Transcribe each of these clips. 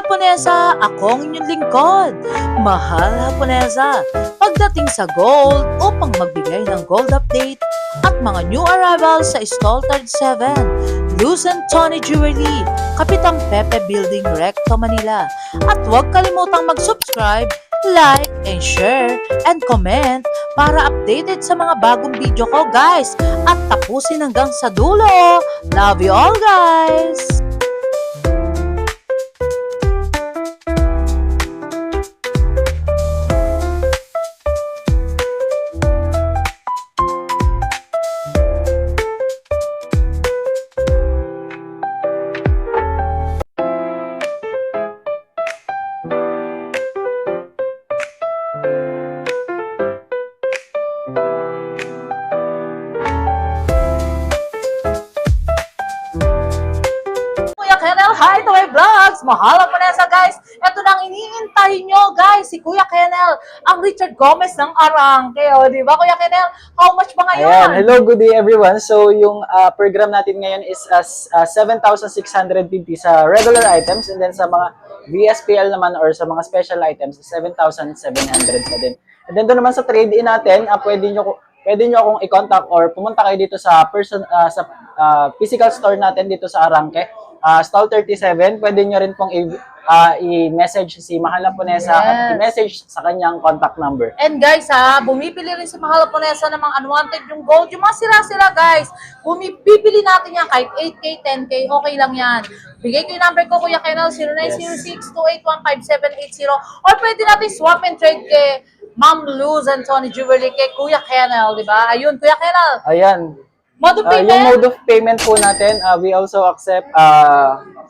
Haponesa, ako ang inyong lingkod. Mahal Haponesa, pagdating sa gold upang magbigay ng gold update at mga new arrivals sa Stall 37, Luz and Tony Jewelry, Kapitang Pepe Building, Recto, Manila. At huwag kalimutang mag-subscribe, like, and share, and comment para updated sa mga bagong video ko, guys. At tapusin hanggang sa dulo. Love you all, guys! Hi to my vlogs! Mahal Haponesa, guys! Ito na ang iniintay nyo, guys! Si Kuya Kenel, ang Richard Gomez ng Arangke. O, di ba, Kuya Kenel? How much ba ngayon? Ayan. Hello, good day everyone. So, yung program natin ngayon is 7,650 sa regular items, and then sa mga VSPL naman or sa mga special items, 7,700 pa din. And then doon naman sa trade-in natin, pwede nyo akong i-contact or pumunta kayo dito sa physical store natin dito sa Arangke. Stall 37, pwede nyo rin pong i-message si Mahal Haponesa at i-message sa kanyang contact number. And guys, bumibili rin si Mahal Haponesa ng mga unwanted yung gold. Yung mga sira-sira, guys. Bibili natin yan kahit 8K, 10K, okay lang yan. Bigay ko yung number ko, Kuya Kenel, 0906-281-5780. Or pwede natin swap and trade kay Ma'am Luz and Tony Jewelry kay Kuya Kenel, di ba? Ayun, Kuya Kenel. Ayan. Mode of payment? Yung mode of payment po natin, we also accept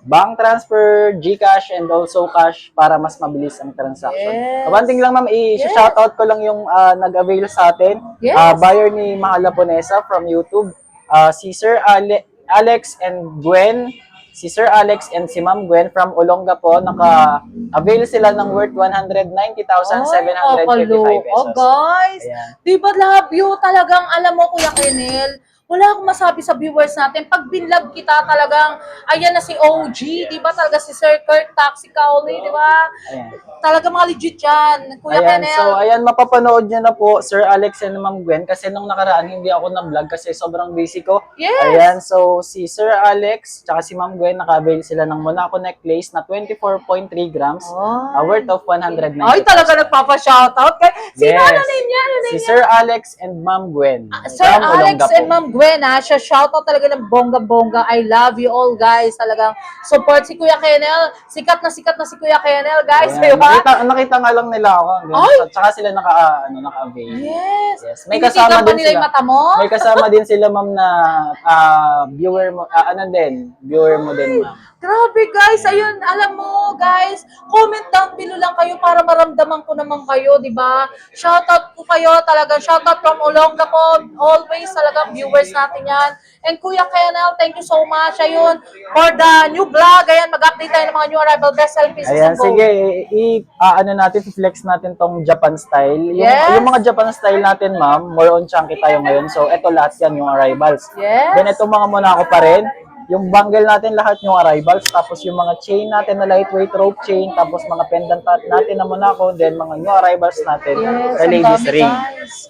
bank transfer, GCash, and also cash para mas mabilis ang transaction. Yes. One thing lang, ma'am, i-shoutout ko lang yung nag-avail sa atin. Yes. Buyer ni Mahal Haponesa from YouTube, si Sir Alex and Gwen. Si Sir Alex and si Ma'am Gwen from Olonga po, naka-avail sila ng worth 190,755 pesos. Oh, guys. Ayan. Diba, love you? Talagang, alam mo, Kuya Kenel, wala akong masabi sa viewers natin. Pag binlog kita, talagang, ayan na si OG, di ba? Talaga si Sir Kurt Taxi Cowley, di ba? Ayan. Talaga mga legit yan, Kuya Ayan, Kenel. so ayan, mapapanood nyo na po, Sir Alex and Ma'am Gwen, kasi nung nakaraan, hindi ako na-vlog kasi sobrang busy ko. Yes! Ayan, so si Sir Alex, tsaka si Ma'am Gwen, naka-avail sila ng Monaco necklace na 24.3 grams, worth of 190. Ay, talaga nagpapa-shoutout. Sino Yes. ano name niya? Si Sir Alex and Ma'am Gwen. Sir from Alex Olongapo. and Ma'am Gwen, siya shoutout talaga ng bongga-bongga. I love you all, guys. Talagang support si Kuya Kenel. Sikat na si Kuya Kenel, guys. Ayan, Diba? nakita nga lang nila ako. Ay! Tsaka sila naka-avail. Yes. Yes. May Tinitignan kasama ba din nila sila. yung mata mo? May kasama din sila, ma'am, na viewer mo, viewer mo din, ma'am. Grabe, guys. Ayun, alam mo, guys, comment down below lang kayo para maramdaman ko naman kayo, di ba? Shoutout po kayo talaga. Shoutout from Olongapo. Always talagang viewers natin yan. And Kuya Kenel, thank you so much. Ayun, for the new vlog. Ayan, mag-update tayo ng mga new arrival best seller pieces Ayan, of gold. sige, flex natin tong Japan style. Yes. Yung mga Japan style natin, ma'am, more on chunky tayo ngayon. So, eto lahat yan, yung arrivals. Yes. Then, itong mga Monaco pa rin. Yung bangle natin, lahat yung arrivals. Tapos, yung mga chain natin na lightweight rope chain. Tapos, mga pendant natin na Monaco. Then, mga new arrivals natin Yes, sa ang ladies dami, ring. guys.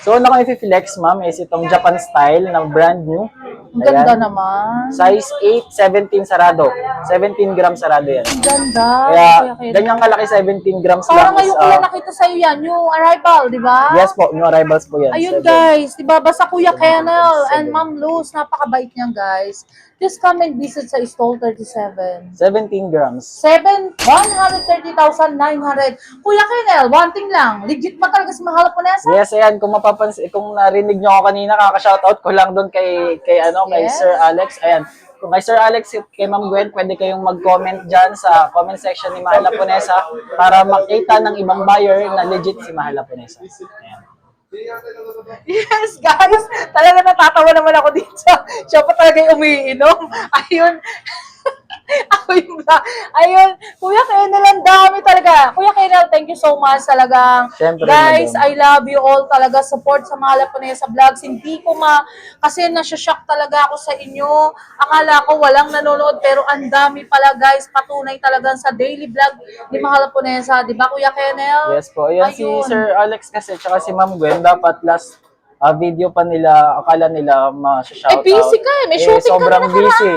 So, una ko i-flex, ma'am, is itong Japan style na brand new. Ang ganda naman. Size 8, 17 sarado. 17 grams sarado yan. Ang ganda. Kaya, Kuya Kenel. ganyang kalaki, 17 grams Parang lang. ngayon ko lang nakita sa'yo yan, yung arrival, di ba? Yes po, new arrivals po yan. Ayun 7. guys, di ba? Basta Kuya Kenel and 7. Ma'am Luz, napakabait niyan guys. Just come and visit sa Stall 37. 17 grams. 130,900. Kuya Kenel, one thing lang. Legit ba talaga si Mahal Haponesa? Yes, ayan, kung mapapansin, kung narinig nyo ako kanina, kaka-shoutout ko lang doon kay Yes. Sir Alex. Ayan, kung kay Sir Alex, kay Ma'am Gwen, pwede kayong mag-comment dyan sa comment section ni Mahal Haponesa para makita ng ibang buyer na legit si Mahal Haponesa. Ayan. Yes, guys. Talaga natatawa naman ako dito. Siya pa talaga yung umiinom. Ayun. Ako yung ayun, Kuya Kenel, ang dami talaga. Kuya Kenel, thank you so much talagang. Siyempre, Guys, madam. I love you all talaga. Support sa mga Lapunesa Vlogs. Hindi ko kasi nasya-shock talaga ako sa inyo. Akala ko walang nanonood, pero ang dami pala guys. Patunay talagang sa daily vlog ni Mahal Lapunesa. Di ba, Kuya Kenel? Yes po. Ayan si Ayun. Sir Alex kasi, tsaka si Ma'am Gwen, dapat last video pa nila, akala nila ma-shoutout. Busy ka May shooting ka sobrang na busy.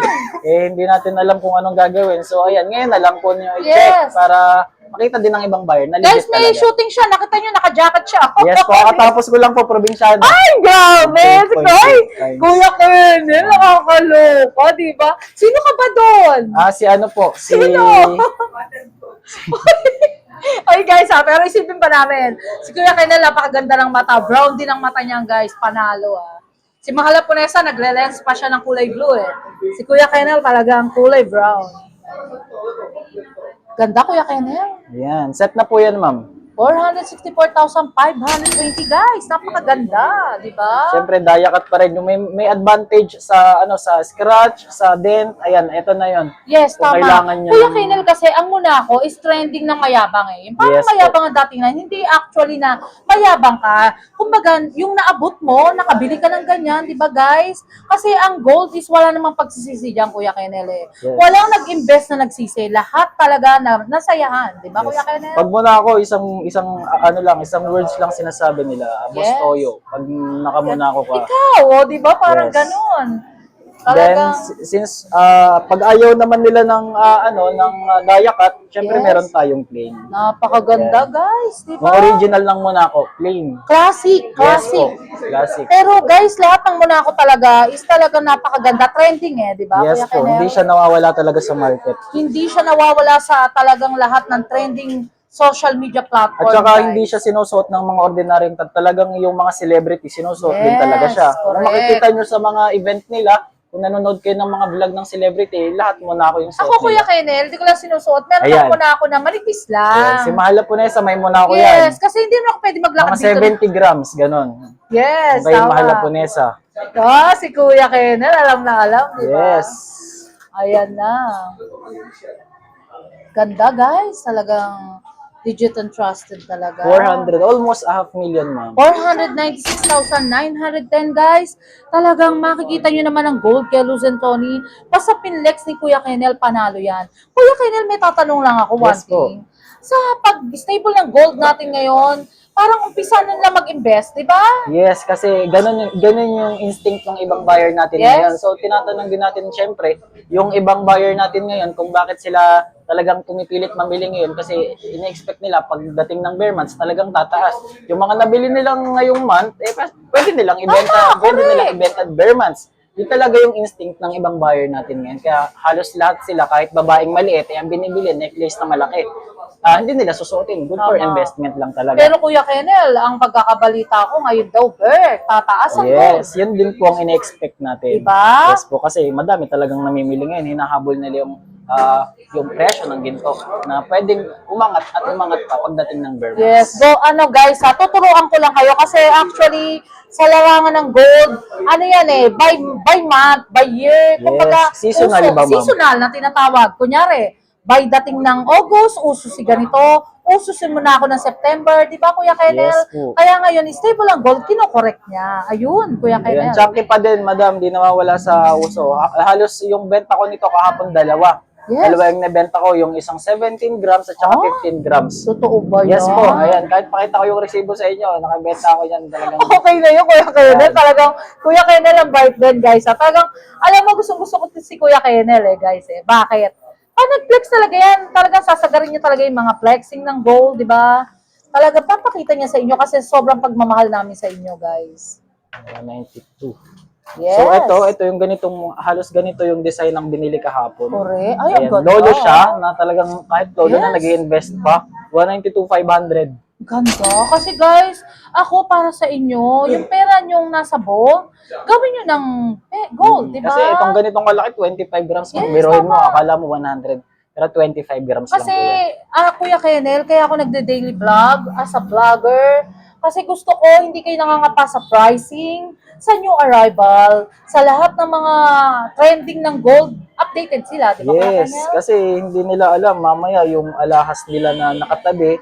Hindi natin alam kung anong gagawin. So, ayan, ngayon na lang po niyo i-check Yes. para makita din ng ibang buyer na Guys, legit may talaga. shooting siya. Nakita nyo, naka-jacket siya. Yes po, katapos ko lang po, probinsyano. Ay, grabe! Ay, 8.6 times. Kuya Kenel, nakakaloka, di ba? Sino ka ba doon? Si ano po, si... Sino? Ay guys, pero isipin pa namin. Si Kuya Kenel, napakaganda ng mata. Brown din ang mata niya, guys. Panalo, Si Mahal Lapunesa, nagle-lens pa siya ng kulay blue, Si Kuya Kenel, talagang kulay brown. Ganda, Kuya Kenel. Yan, set na po yan, ma'am. 464,520 guys. Napakaganda, di ba? Siyempre, dayakat pa rin. Yung may advantage sa sa scratch, sa dent. Ayan, eto na yon. Yes, Kung tama. kailangan niya Kuya ng- Kenel kasi, ang Monaco is trending ng mayabang Yung parang Yes, mayabang ang datingan, hindi actually na mayabang ka. Kumbaga, yung naabot mo, nakabili ka ng ganyan, di ba guys? Kasi ang gold is wala namang pagsisisi dyan, Kuya Kenel Yes. Walang nag-invest na nagsisi. Lahat talaga na nasayahan, di ba, Kuya Kenel? Pag muna ako, isang words lang sinasabi nila, Boss Yes. Toyo. Pag nakamuna ako ka. Ikaw, di ba? Parang Yes. ganun. Then, Talagang, since pag ayaw naman nila ng dayakat, syempre Yes. meron tayong plain. napakaganda, guys, di Yung ba? original ng Monaco, plain. Classic, Yes classic. po, classic. Pero guys, lahat ng Monaco talaga is talaga napakaganda. Trending di ba? Yes Kuya po, Kenel? hindi siya nawawala talaga sa market. Hindi siya nawawala sa talagang lahat ng trending social media platform. At saka guys. hindi siya sinusuot ng mga ordinaryong talagang yung mga celebrity, sinusuot din Yes, talaga siya. Kung correct. makikita nyo sa mga event nila, kung nanonood kayo ng mga vlog ng celebrity, lahat Monaco yung suot Ako, Kuya nila. Kenel, hindi ko lang sinusuot. Meron Ayan. ako Monaco na manipis Ayan, lang. si Mahala Punesa, may Monaco Yes, yan. kasi hindi naman ako pwede maglakad Mga dito. 70 grams, ganon. Yes, Kay tama. Mahala Punesa. Si Kuya Kenel, alam na alam, di ba? Yes. Ayan na. Ganda, guys. Talagang legit and trusted talaga. 400, almost a half million, ma'am. 496,910 guys. Talagang makikita nyo naman ang gold kay Luzon Tony. Basta pinlex ni Kuya Kenel, panalo yan. Kuya Kenel, may tatanong lang ako one Yes po. thing. Sa pag-stable ng gold natin ngayon, parang umpisa na nila mag-invest, di ba? Yes, kasi ganun yung instinct ng ibang buyer natin Yes. ngayon. So, tinatanong din natin, syempre, yung ibang buyer natin ngayon, kung bakit sila talagang pumipilit mamili ngayon kasi ina-expect nila pagdating ng bare months, talagang tataas. Yung mga nabili nilang ngayong month, pwede nilang ibenta, Tama, pwede correct. nilang ibenta at bare months. Yun talaga yung instinct ng ibang buyer natin ngayon. Kaya halos lahat sila, kahit babaeng maliit, ang binibili, necklace na malaki. Hindi nila susuotin. Good for Tama. investment lang talaga. Pero Kuya Kenel, ang pagkakabalita ko ngayon daw, tataas ang gold. Yes, yun din po ang ina-expect natin. Diba? Yes po, kasi madami talagang namimili ngayon. Hinahabol nila yung presyo ng ginto na pwedeng umangat at umangat pa pagdating ng bare months. Yes, guys, tuturuan ko lang kayo kasi actually sa larangan ng gold, by month, by year, kumbaga, seasonal ba, ma'am? seasonal na tinatawag. Kunyari, by dating ng August, uso si ganito, ususin mo na ako ng September, di ba Kuya Kenel? Yes po. Kaya ngayon, stable ang gold, kino-correct niya. Ayun, Kuya Ayan, Kenel. chunky pa din, madam, di nawawala sa uso. Halos yung benta ko nito kahapon dalawa. Yes. Dalawa yung nabenta ko, yung isang 17 grams at saka 15 grams. Totoo ba yan? Yes po, ayan, kahit pakita ko yung resibo sa inyo, nakabenta ako yan talagang. Okay na yun, Kuya Kenel. Yan. Talagang, Kuya Kenel ang bright din, guys. Talagang, alam mo, gusto ko si Kuya Kenel, guys. Bakit? Pag nag-flex talaga yan, talagang sasagarin niya talaga yung mga flexing ng gold, di ba? Talagang papakita niya sa inyo kasi sobrang pagmamahal namin sa inyo, guys. 192. Yes. So ito yung halos ganito yung design ng binili kahapon. Correct. Ay, ang Ayan, ganda. lolo siya na talagang kahit lolo na Yes. nag-i-invest pa. 192,500. Ganda. Kasi guys, ako para sa inyo, yung pera nyong nasa ball, gawin nyo ng gold, di ba? Kasi itong ganitong kalaki, 25 grams. Yes, Biruin mo, tama. akala mo 100. Pero 25 grams Kasi, lang po yan. Kuya Kenel, kaya ako nagde-daily vlog as a vlogger. Kasi gusto ko, hindi kayo nangangapa sa pricing, sa new arrival, sa lahat ng mga trending ng gold. updated sila, di ba? Kuya Yes, Kennel? kasi hindi nila alam mamaya yung alahas nila na nakatabi,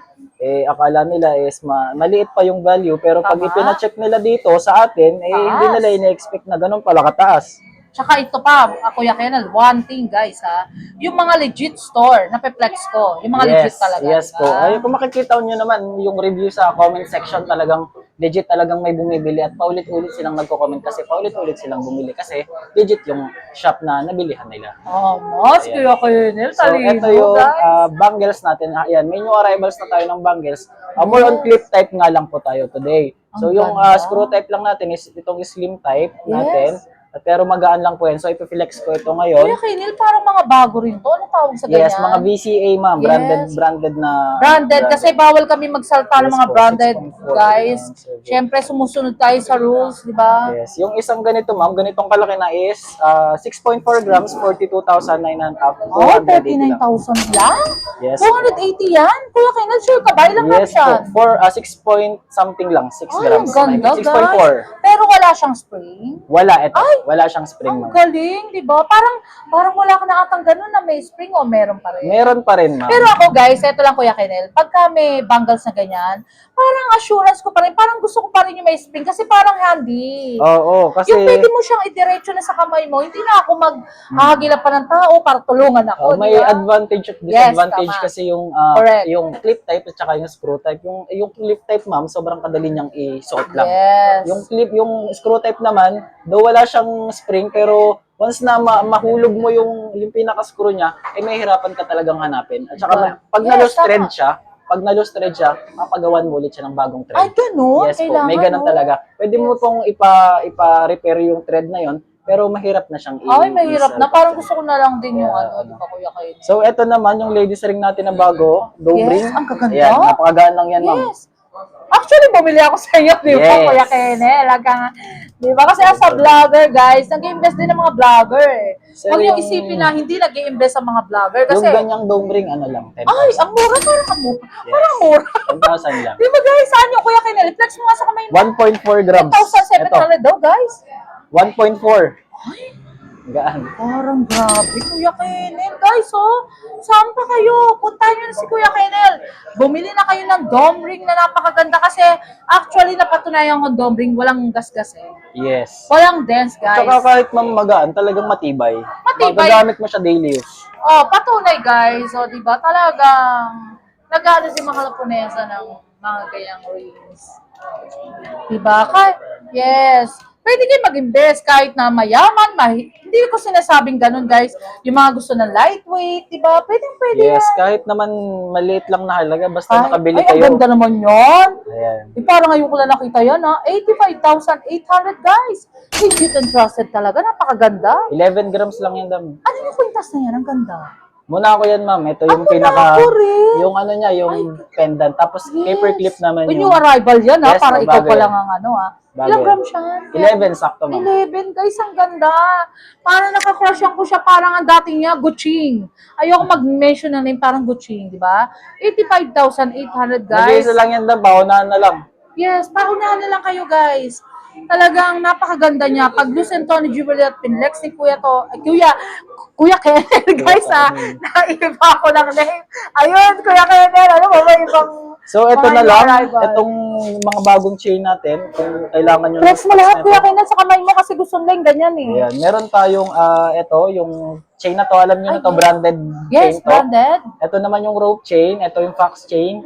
akala nila is maliit pa yung value, pero pag Tama. ipina-check nila dito sa atin, hindi Taas. nila ina-expect na ganun pala kataas. Tsaka ito pa, Kuya Kennel, one thing guys ha, yung mga legit store, napeplex ko, yung mga legit talaga. Yes diba? po. Ay, kung makikita nyo naman yung review sa comment section, talagang legit talagang may bumibili at paulit-ulit silang nagko-comment kasi paulit-ulit silang bumili kasi legit yung shop na nabilihan nila. Oh, mas Kuya Kennel, So, talino ito yung guys. bangles natin. Ayan, may new arrivals na tayo ng bangles. More on clip type nga lang po tayo today. So, Ang yung ganda. screw type lang natin is itong slim type natin. Pero magaan lang po yan. So, ipiflex ko ito ngayon. Kuya Kennel, parang mga bago rin to. Ano tawag sa ganyan? Yes, mga VCA ma'am. Yes. Branded na. Branded, kasi bawal kami magsalta ng Yes mga po, branded, 6.4 guys. lang, sir. Siyempre, sumusunod tayo sa rules, di ba? Yes. Yung isang ganito ma'am, ganitong kalaki na is 6.4 grams, 42,900. Oh, 39,000 lang? Yes. 280 yan? Kuya Kennel, sure ka ba? Ilang Yes grams yan? po. For 6 point something lang. 6 Ay, grams. ang ganda, 6.4. guys. Pero wala siyang spring? Wala ito. Ay! Wala siyang spring Ang ma'am. galing, di ba? Parang wala ka na atang ganun na may spring o meron pa rin. Meron pa rin ma'am. Pero ako guys, eto lang Kuya Kennel, pagka may bangles na ganyan, parang assurance ko pa rin, parang gusto ko pa rin yung may spring kasi parang handy. Oo, kasi Yung pwede mo siyang idiretso na sa kamay mo, hindi na ako maghahagilap pa ng tao para tulungan ako, may di ba? advantage at Yes, disadvantage tama. kasi yung Correct. yung clip type at saka yung screw type. Yung clip type ma'am, sobrang kadali niyang isuot lang. Yes. Yung screw type naman, though wala siyang spring, pero once na mahulog mo yung pinaka-screw niya, may hirapan ka talagang hanapin. At saka Yeah. pag Yes, na-loose thread tama. siya, mapagawan mo ulit siya ng bagong thread. Ay, ganun? Yes po, Kailangan, may ganun no? talaga. Pwede mo pong ipa-repair yung thread na yon, pero mahirap na siyang Ay, mahirap na. Parang gusto ko na lang din yung Yeah, di ba Kuya Kennel? So, eto naman, yung ladies ring natin na bago, dome Yes, ring. ang gaganda. Ayan, napakagaan lang yan, ma'am. Yes. Actually, bumili ako sa iyo, di ba, Yes. Kuya Kennel? Di ba? Kasi as a vlogger, guys, nag-i-invest din ng mga vlogger eh. Sir, Huwag yung yung- isipin na hindi nag-i-invest ang mga vlogger. Yung Kasi, ganyang dome ring, ano lang, 10,000. ay, ang mura, parang ang mura. Parang mura. 10,000 lang. Di ba guys, saan yung Kuya Kennel? Flex mo nga sa kamay mo. 1.4 grams. 1,700 daw, guys. 1.4. Gaan. Parang grabe, Kuya Kennel. Guys, oh, saan pa kayo? Puntahan nyo na si Kuya Kennel. Bumili na kayo ng dome ring na napakaganda kasi actually napatunayan ko dome ring, walang gasgas eh. Yes. Walang dense, guys. Tsaka kahit ma'am magaan, talagang matibay. Matibay. Magagamit mo siya daily use. Oh, patunay guys. O, di ba? Talagang nag-ano si mga Japonesa ng mga ganyang rings. Di ba? Yes. Pwede kayo mag-invest kahit na mayaman, hindi ko sinasabing ganun guys. Yung mga gusto ng lightweight, di ba? Pwede Yes, yan. kahit naman maliit lang na halaga, basta Ay, nakabili ang kayo. ganda naman yun. Ayan. Parang ngayon ko lang nakita yan ha. 85,800 guys. Legit and trusted talaga. Napakaganda. 11 grams lang yan, dam. Ano yung kwintas na yan? Ang ganda. Muna ako yan, ma'am. Ito yung Ako na ako rin. yung ano niya, yung pendant. Tapos paper clip naman When yung you arrival yan ha, Yes, para ikaw bago pa yan. lang ang ano ha. Bago Ilang yan. grams siya? 11, sakto, ma'am. 11 guys, ang ganda. Parang nakakrush ko siya, parang ang dating niya, Gucci. Ayoko mag-mention ng name, parang Gucci, di ba? 85,800 guys. Nag-iisa lang yan, dam. Paunahan na lang. Yes, paunahan na lang kayo guys. Talagang napakaganda niya. Pag Lucent Tony Jewelry at Pinlex ni Kuya Kuya Kennel, guys ha. Naiba ako ng name. Ayun, Kuya Kennel, ano ba ibang... So, ito mga na lang. arrival. Itong mga bagong chain natin. Kung kailangan nyo. Flex mo lahat, Kuya Kennel, sa kamay mo kasi gusto nila yung ganyan eh. Ayan. Meron tayong, ito, yung chain na to. Alam nyo na to, branded Yes, chain to. branded. Ito naman yung rope chain. Ito yung fox chain.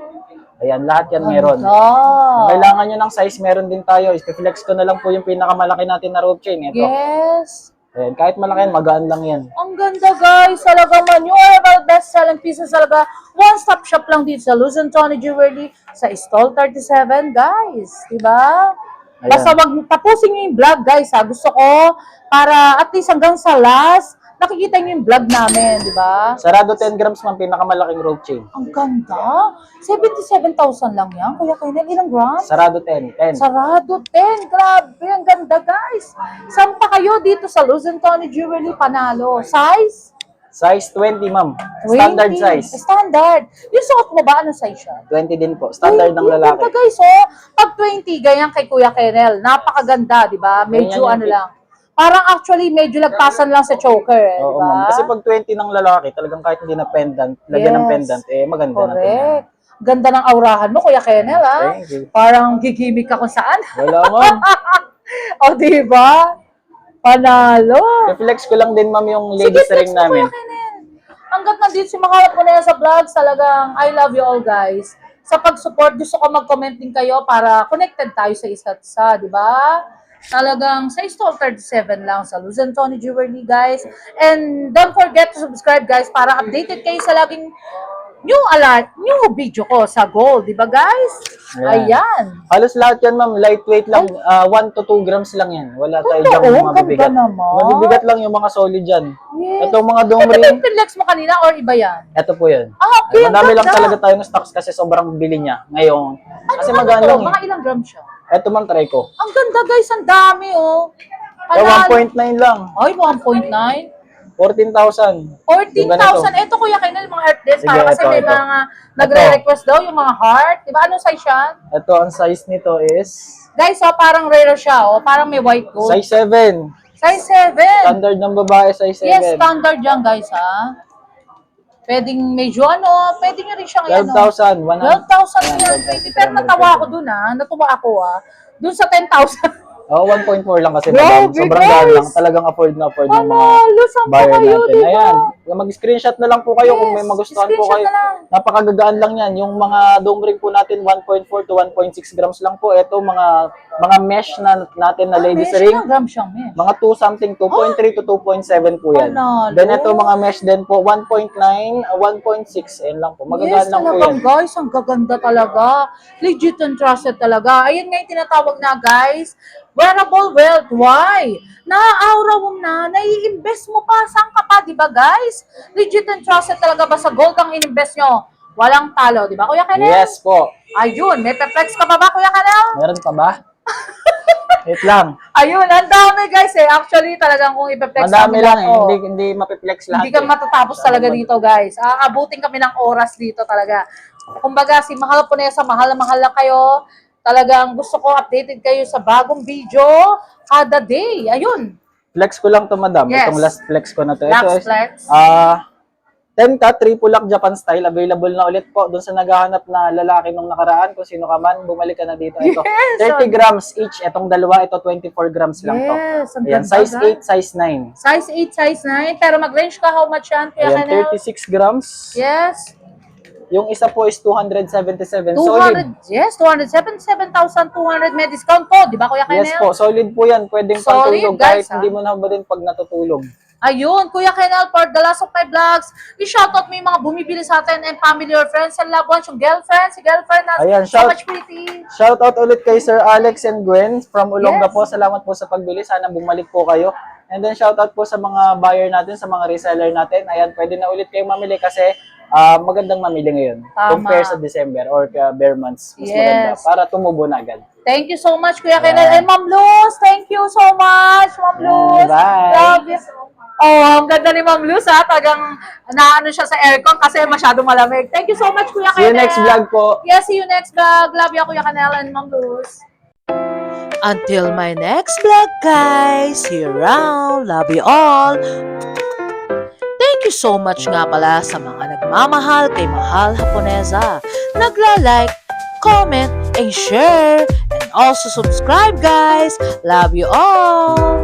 Ayan, lahat yan meron. Oh. Kailangan nyo ng size, meron din tayo. I-flex ko na lang po yung pinakamalaki natin na rope chain. Ito. Yes. Ayan, kahit malaki yan, magaan lang yan. Ang ganda guys, talaga man. Yung Arrival best-selling pieces talaga. One-stop shop lang dito sa Lucent Tony Jewelry sa Stall 37 guys. Diba? Ayan. Basta wag tapusin nyo yung vlog guys ha. Gusto ko para at least hanggang sa last, nakikita nyo yung vlog namin. Diba? Sarado 10 grams man, pinakamalaking rope chain. Ang ganda. 77,000 lang yan. Kuya Kennel, ilang grams? Sarado 10. 10. Sarado 10. Grabe, ang ganda guys. Saan pa kayo dito sa Lucent Tony Jewelry Panalo? Size? Size 20, ma'am. 20. Standard size. Standard. Yung suot mo ba? Anong size siya? 20 din po. Standard ng 20. lalaki. Ganda guys, oh. Pag 20, ganyan kay Kuya Kennel. Napakaganda, di ba? Medyo Ganyan yung ano fit. lang. Parang actually medyo lagpasan lang sa choker, eh, Oo, di ba? ma'am. Kasi pag 20 ng lalaki, talagang kahit hindi na pendant, lagyan ng Yes. pendant, eh maganda na tingnan. Correct. Ganda ng aurahan mo, Kuya Kennel, ha? Thank you. Parang gigimik ka kung saan. Wala, ma'am. O, di ba? Panalo. I-flex ko lang din, ma'am, yung Sige, ladies flex ring mo, namin. Kuya Kennel. Hanggat nandito si mga ko na yan sa vlogs, talagang I love you all, guys. Sa pag-support, gusto ko mag-comment din kayo para connected tayo sa isa't isa, di ba? Talagang sa Stall 37 lang sa Luzon Tony Jewelry, guys. And don't forget to subscribe, guys, para updated kayo sa laging new video ko sa gold, di ba, guys? Ayan. Halos lahat yan, ma'am. Lightweight lang. 1 to 2 grams lang yan. Wala tayo Totoo, dyan ganda mabibigat. naman. Mabibigat lang yung mga solid dyan. Yes. Ito mga dome Ito ba ring. yung pinlex mo kanina or iba yan? Ito po yan. Okay, ang Madami lang ganda. talaga tayong stocks kasi sobrang bili niya ngayon. Kasi Ano magaan to? lang eh. Mga ilang gram siya? Ito, ma'am, try ko. Ang ganda, guys. Ang dami, oh. Ito, 1.9 lang. Ay, 1.9. 14,000. 14,000. Ito, Kuya Kennel, mga heart desk. Sige, Para kasi ito, may ito. mga nagre-request daw yung mga heart. Diba? Anong size yan? Ito, ang size nito is Guys, oh, parang rare siya. Oh. Parang may white gold. size 7. Size 7. Standard ng babae, size 7. Yes, standard yan, guys, ha? Pwedeng medyo ano, pwede nyo rin siyang ano. 12,000. 12,000 pero natawa ako dun, ha? Natuwa ako, ha? Dun sa 10,000. Oh, 1.4 lang kasi Grabe, madam. Sobrang gaan guys. lang. Talagang afford na afford ng mga Panalo, saan pa buyer kayo, natin. diba? Ayan. Mag-screenshot na lang po kayo kung may Yes, magustuhan po screenshot kayo. na lang. Napakagagaan lang yan. Yung mga dome ring po natin, 1.4 to 1.6 grams lang po. Ito, mga mesh na natin na ladies May ring. ilang gram siyang mesh. Mga 2 something, 2.3 to 2.7 po yan. Panalo. Then ito mga mesh din po, 1.9, 1.6, and lang po. Magagaan Yes, lang po talagang yan. guys, ang gaganda talaga. Legit and trusted talaga. Ayun nga yung tinatawag na guys, wearable wealth. Why? Na-aura mo na, nai-invest mo pa, saan ka pa, di ba guys? Legit and trusted talaga ba sa gold ang in-invest nyo? Walang talo, di ba Kuya Kennel? Yes po. Ayun, may pe-flex ka pa ba Kuya Kennel? Meron pa ba? Wait lang. Ayun, ang dami guys eh. Actually, talagang kung ipe-flex Madami namin lang eh. ako, Hindi mapiplex lahat. hindi ka eh. matatapos talaga dito, guys. Aabutin kami ng oras dito talaga. Kumbaga, si Mahal po na mahal na mahal lang kayo. Talagang gusto ko updated kayo sa bagong video kada day. Ayun. Flex ko lang to, madam. Yes. Itong last flex ko na to. Last Ito is, flex. 10K, triple lock Japan style. Available na ulit po. Doon sa naghahanap na lalaki nung nakaraan, kung sino ka man, bumalik ka na dito. Ito, Yes. 30 grams each. Itong dalawa, ito 24 grams lang to. Yes, ang Ayan, ganda, size guys. 8, size 9. Size 8, size 9. Pero mag-range ka how much yan, Kuya Ayan, Kennel? 36 grams. Yes. Yung isa po is 277. 200, Solid. yes, 277,200 may discount po, di ba Kuya Kennel? Yes po, solid po yan. Pwedeng Solid, pantulog guys, kahit hindi mo na ba din pag natutulog. Ayun, Kuya Kennel, for the last of my vlogs, i-shoutout mo yung mga bumibili sa atin and family or friends and loved ones, yung girlfriend, si girlfriend na Ayan, so much pretty. Shout out ulit kay Sir Alex and Gwen from Olonga Yes. po. Salamat po sa pagbili. Sana bumalik po kayo. And then shout out po sa mga buyer natin, sa mga reseller natin. Ayan, pwede na ulit kayong mamili kasi magandang mamili ngayon. Tama. Compare sa December or bare months. Mas maganda Yes. para tumubo na agad. Thank you so much, Kuya Kennel. And Ma'am Luz, thank you so much, Ma'am Luz. Bye. Love you. Oh, ang ganda ni Ma'am Luz, ha. Tagang naano siya sa aircon kasi masyado malamig. Thank you so much, Kuya See you Kennel. next vlog po. Yes, see you next vlog. Love you, Kuya Kennel and Ma'am Luz. Until my next vlog, guys. See you around. Love you all. Thank you so much nga pala sa mga nagmamahal kay Mahal Haponesa. Nagla-like, comment, and share. And also subscribe, guys. Love you all.